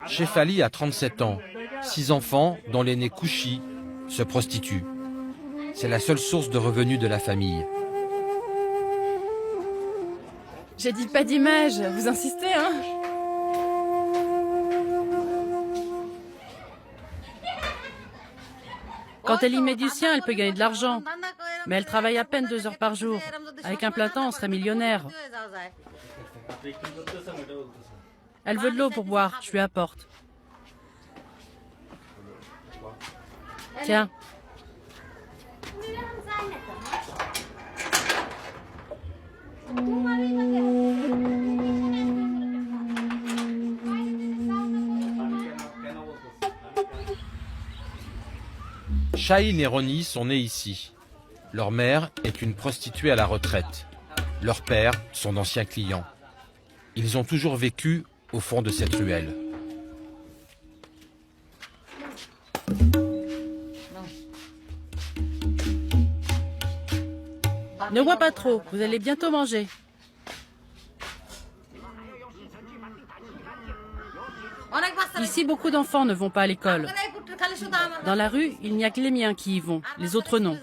Shefali a 37 ans, 6 enfants dont l'aîné Kouchi se prostitue. C'est la seule source de revenus de la famille. J'ai dit pas d'image, vous insistez, hein? Quand elle y met du sien, elle peut gagner de l'argent. Mais elle travaille à peine 2 heures par jour. Avec un plein temps, on serait millionnaire. Elle veut de l'eau pour boire, je lui apporte. Tiens. Shahin et Ronnie sont nés ici. Leur mère est une prostituée à la retraite. Leur père, son ancien client. Ils ont toujours vécu au fond de cette ruelle. Ne bois pas trop, vous allez bientôt manger. Ici, beaucoup d'enfants ne vont pas à l'école. Dans la rue, il n'y a que les miens qui y vont, les autres non.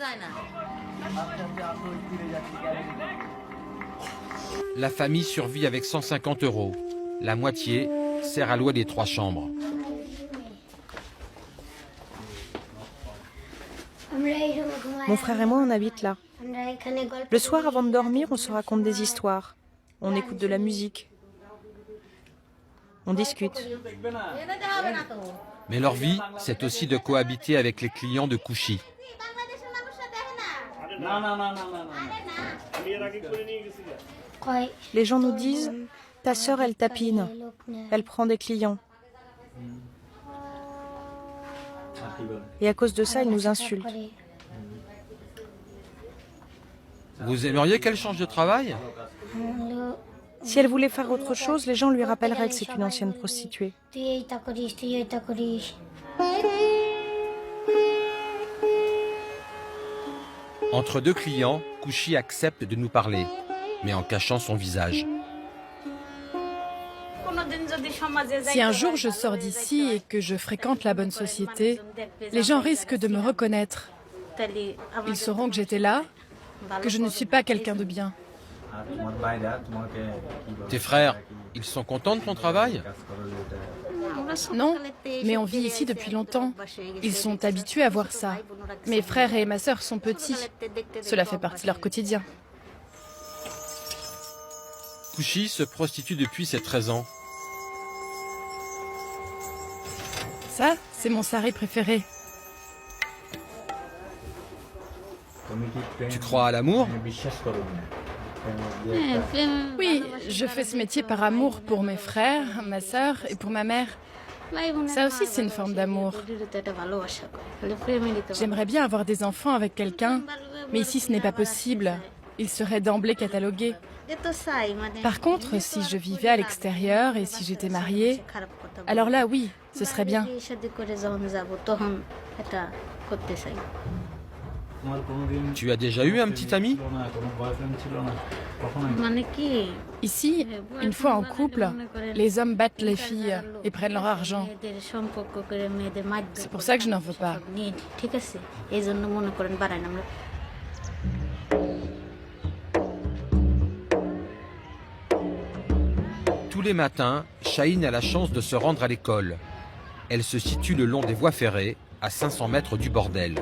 La famille survit avec 150 €. La moitié sert à louer les 3 chambres. Mon frère et moi, on habite là. Le soir, avant de dormir, on se raconte des histoires. On écoute de la musique. On discute. Mais leur vie, c'est aussi de cohabiter avec les clients de Kouchi. Les gens nous disent, ta sœur, elle tapine. Elle prend des clients. Et à cause de ça, ils nous insultent. Vous aimeriez qu'elle change de travail? Si elle voulait faire autre chose, les gens lui rappelleraient que c'est une ancienne prostituée. Entre 2 clients, Kouchi accepte de nous parler, mais en cachant son visage. Si un jour je sors d'ici et que je fréquente la bonne société, les gens risquent de me reconnaître. Ils sauront que j'étais là, que je ne suis pas quelqu'un de bien. Tes frères, ils sont contents de ton travail? Non, mais on vit ici depuis longtemps. Ils sont habitués à voir ça. Mes frères et ma sœur sont petits. Cela fait partie de leur quotidien. Kouchi se prostitue depuis ses 13 ans. Ça, c'est mon sari préféré. Tu crois à l'amour? Oui, je fais ce métier par amour pour mes frères, ma sœur et pour ma mère. Ça aussi, c'est une forme d'amour. J'aimerais bien avoir des enfants avec quelqu'un, mais ici, ce n'est pas possible. Ils seraient d'emblée catalogués. Par contre, si je vivais à l'extérieur et si j'étais mariée, alors là, oui, ce serait bien. Tu as déjà eu un petit ami? Ici, une fois en couple, les hommes battent les filles et prennent leur argent. C'est pour ça que je n'en veux pas. Tous les matins, Shahin a la chance de se rendre à l'école. Elle se situe le long des voies ferrées, à 500 mètres du bordel.